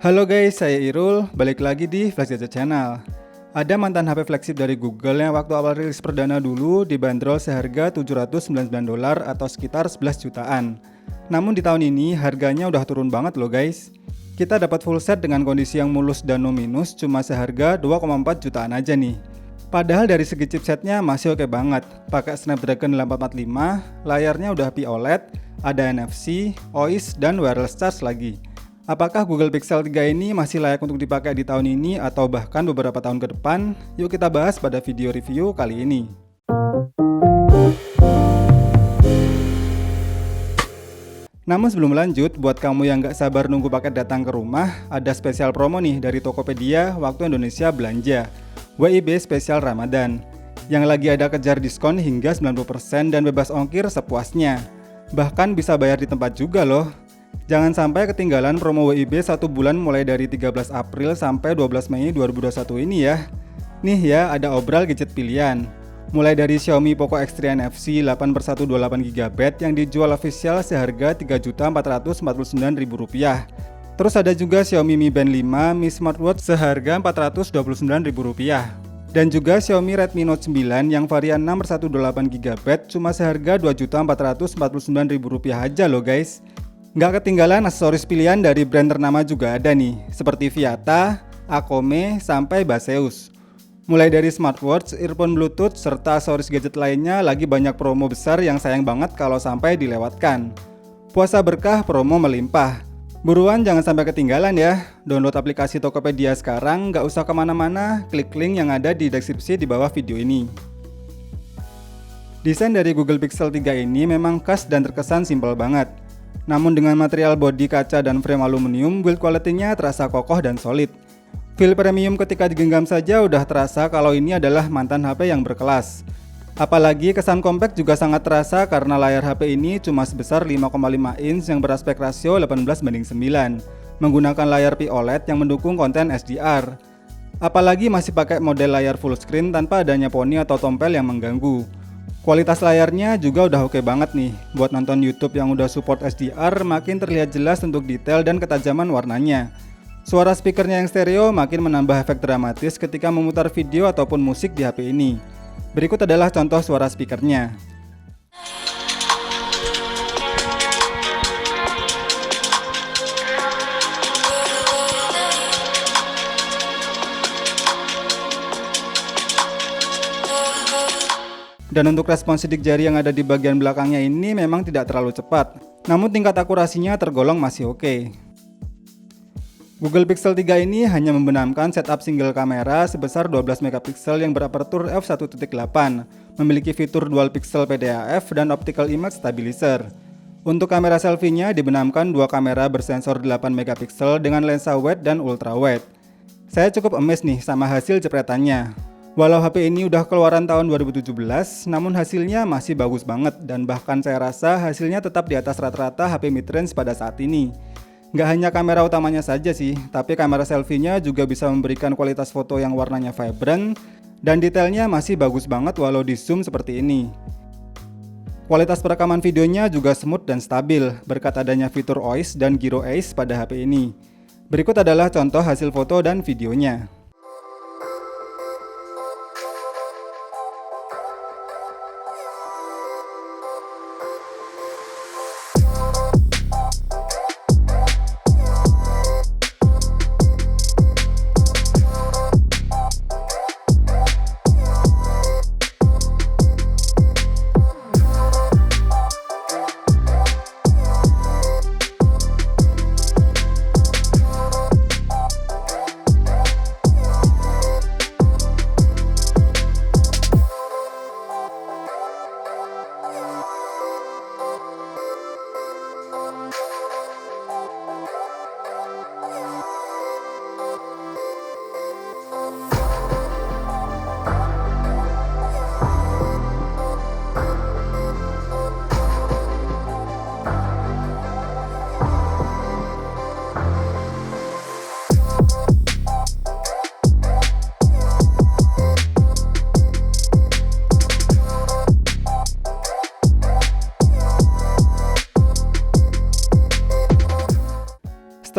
Halo guys, saya Irul, balik lagi di Flex Gadget Channel. Ada mantan HP flagship dari Google yang waktu awal rilis perdana dulu dibanderol seharga $799 atau sekitar 11 jutaan. Namun di tahun ini harganya udah turun banget loh guys. Kita dapat full set dengan kondisi yang mulus dan no minus cuma seharga 2,4 jutaan aja nih. Padahal dari segi chipsetnya masih oke banget, pakai Snapdragon 845, layarnya udah POLED, ada NFC, OIS, dan wireless charge lagi. Apakah Google Pixel 3 ini masih layak untuk dipakai di tahun ini atau bahkan beberapa tahun ke depan? Yuk kita bahas pada video review kali ini. Namun sebelum lanjut, buat kamu yang gak sabar nunggu paket datang ke rumah, ada spesial promo nih dari Tokopedia waktu Indonesia belanja, WIB spesial Ramadan, yang lagi ada kejar diskon hingga 90% dan bebas ongkir sepuasnya. Bahkan bisa bayar di tempat juga loh. Jangan sampai ketinggalan promo WIB 1 bulan mulai dari 13 April sampai 12 Mei 2021 ini ya. Nih ya, ada obral gadget pilihan. Mulai dari Xiaomi Poco X3 NFC 8/128GB yang dijual official seharga Rp3.449.000. Terus ada juga Xiaomi Mi Band 5 Mi Smartwatch seharga Rp420.000. Dan juga Xiaomi Redmi Note 9 yang varian 6/128GB cuma seharga Rp2.449.000 aja loh guys. Nggak ketinggalan aksesoris pilihan dari brand ternama juga ada nih, seperti Viata, Akome, sampai Baseus. Mulai dari smartwatch, earphone bluetooth, serta aksesoris gadget lainnya lagi banyak promo besar yang sayang banget kalau sampai dilewatkan. Puasa berkah, promo melimpah. Buruan jangan sampai ketinggalan ya. Download aplikasi Tokopedia sekarang, nggak usah kemana-mana, klik link yang ada di deskripsi di bawah video ini. Desain dari Google Pixel 3 ini memang khas dan terkesan simpel banget. Namun dengan material bodi kaca dan frame aluminium, build quality-nya terasa kokoh dan solid. Feel premium ketika digenggam saja udah terasa kalau ini adalah mantan HP yang berkelas. Apalagi kesan compact juga sangat terasa karena layar HP ini cuma sebesar 5,5 inch yang beraspek rasio 18:9, menggunakan layar POLED yang mendukung konten SDR. Apalagi masih pakai model layar full screen tanpa adanya poni atau tompel yang mengganggu. Kualitas layarnya juga udah oke banget nih. Buat nonton YouTube yang udah support SDR makin terlihat jelas untuk detail dan ketajaman warnanya. Suara speakernya yang stereo makin menambah efek dramatis ketika memutar video ataupun musik di HP ini. Berikut adalah contoh suara speakernya. Dan untuk respons sidik jari yang ada di bagian belakangnya ini memang tidak terlalu cepat. Namun tingkat akurasinya tergolong masih oke. Google Pixel 3 ini hanya membenamkan setup single kamera sebesar 12 megapiksel yang berapertur f1.8, memiliki fitur dual pixel PDAF dan optical image stabilizer. Untuk kamera selfie-nya dibenamkan dua kamera bersensor 8 megapiksel dengan lensa wide dan ultra wide. Saya cukup amazed nih sama hasil jepretannya. Walau HP ini udah keluaran tahun 2017, namun hasilnya masih bagus banget dan bahkan saya rasa hasilnya tetap di atas rata-rata HP mid-range pada saat ini. Nggak hanya kamera utamanya saja sih, tapi kamera selfie-nya juga bisa memberikan kualitas foto yang warnanya vibrant dan detailnya masih bagus banget walau di zoom seperti ini. Kualitas perekaman videonya juga smooth dan stabil berkat adanya fitur OIS dan Gyro Ace pada HP ini. Berikut adalah contoh hasil foto dan videonya.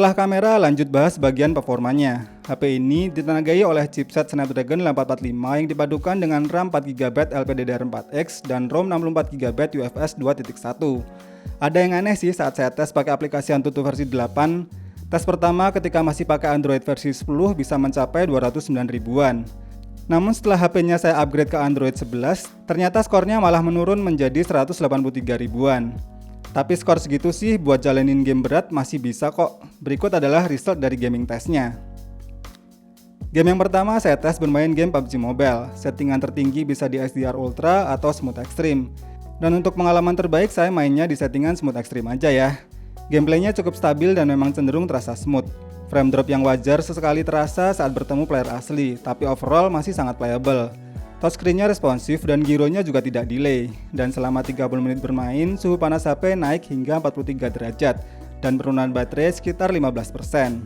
Setelah kamera, lanjut bahas bagian performanya. HP ini ditenagai oleh chipset Snapdragon 845 yang dipadukan dengan RAM 4GB LPDDR4X dan ROM 64GB UFS 2.1. Ada yang aneh sih saat saya tes pakai aplikasi Antutu versi 8. Tes pertama ketika masih pakai Android versi 10 bisa mencapai 209 ribuan. Namun setelah HP-nya saya upgrade ke Android 11, ternyata skornya malah menurun menjadi 183 ribuan. Tapi skor segitu sih buat jalanin game berat masih bisa kok. Berikut adalah result dari gaming testnya. Game yang pertama saya tes bermain game PUBG Mobile. Settingan tertinggi bisa di SDR Ultra atau Smooth Extreme. Dan untuk pengalaman terbaik saya mainnya di settingan Smooth Extreme aja ya. Gameplaynya cukup stabil dan memang cenderung terasa smooth. Frame drop yang wajar sesekali terasa saat bertemu player asli, tapi overall masih sangat playable. Touchscreen-nya responsif dan gironya juga tidak delay. Dan selama 30 menit bermain, suhu panas HP naik hingga 43 derajat dan penurunan baterai sekitar 15%.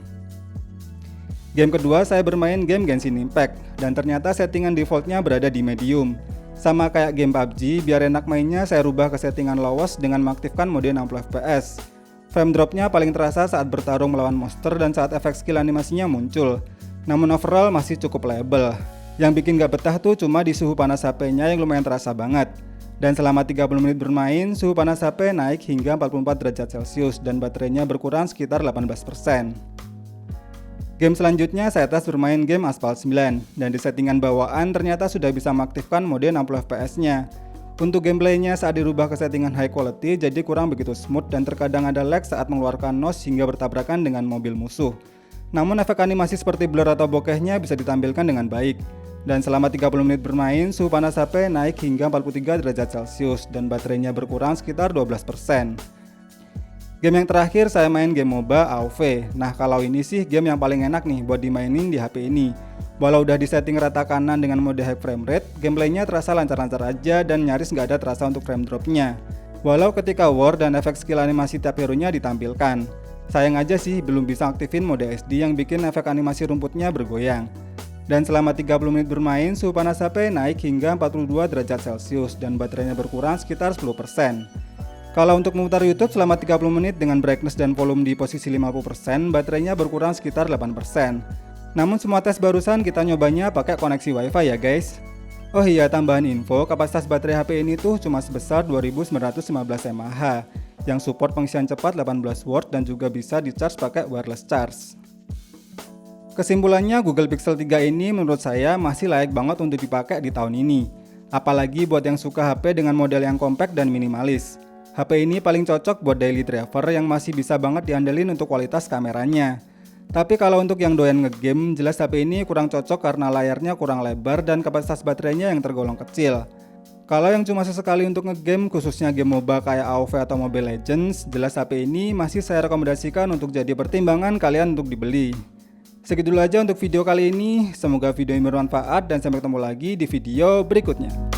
Game kedua saya bermain game Genshin Impact dan ternyata settingan defaultnya berada di medium. Sama kayak game PUBG, biar enak mainnya saya rubah ke settingan lowest dengan mengaktifkan mode 60 fps. Frame dropnya paling terasa saat bertarung melawan monster dan saat efek skill animasinya muncul. Namun overall masih cukup playable. Yang bikin gak betah tuh cuma di suhu panas HP-nya yang lumayan terasa banget. Dan selama 30 menit bermain, suhu panas HP naik hingga 44 derajat Celcius dan baterainya berkurang sekitar 18%. Game selanjutnya saya tes bermain game Asphalt 9 dan di settingan bawaan ternyata sudah bisa mengaktifkan mode 60 fps-nya. Untuk gameplaynya saat dirubah ke settingan high quality jadi kurang begitu smooth dan terkadang ada lag saat mengeluarkan nose hingga bertabrakan dengan mobil musuh. Namun efek animasi seperti blur atau bokehnya bisa ditampilkan dengan baik. Dan selama 30 menit bermain, suhu panas HP naik hingga 43 derajat Celcius dan baterainya berkurang sekitar 12%. Game yang terakhir saya main game MOBA AoV. Nah kalau ini sih game yang paling enak nih buat dimainin di HP ini. Walau udah disetting rata kanan dengan mode high frame rate, gameplaynya terasa lancar-lancar aja dan nyaris nggak ada terasa untuk frame dropnya. Walau ketika war dan efek skill animasi tiap hero-nya ditampilkan. Sayang aja sih belum bisa aktifin mode SD yang bikin efek animasi rumputnya bergoyang. Dan selama 30 menit bermain, suhu panas HP naik hingga 42 derajat Celcius dan baterainya berkurang sekitar 10%. Kalau untuk memutar YouTube selama 30 menit dengan brightness dan volume di posisi 50%, baterainya berkurang sekitar 8%. Namun semua tes barusan kita nyobanya pakai koneksi WiFi ya guys. Oh iya, tambahan info, kapasitas baterai HP ini tuh cuma sebesar 2915 mAh yang support pengisian cepat 18 watt dan juga bisa di-charge pakai wireless charge. Kesimpulannya, Google Pixel 3 ini menurut saya masih layak banget untuk dipakai di tahun ini. Apalagi buat yang suka HP dengan model yang compact dan minimalis. HP ini paling cocok buat daily driver yang masih bisa banget diandelin untuk kualitas kameranya. Tapi kalau untuk yang doyan ngegame, jelas HP ini kurang cocok karena layarnya kurang lebar dan kapasitas baterainya yang tergolong kecil. Kalau yang cuma sesekali untuk ngegame, khususnya game MOBA kayak AoV atau Mobile Legends, jelas HP ini masih saya rekomendasikan untuk jadi pertimbangan kalian untuk dibeli. Segitu dulu aja untuk video kali ini, semoga video ini bermanfaat dan sampai ketemu lagi di video berikutnya.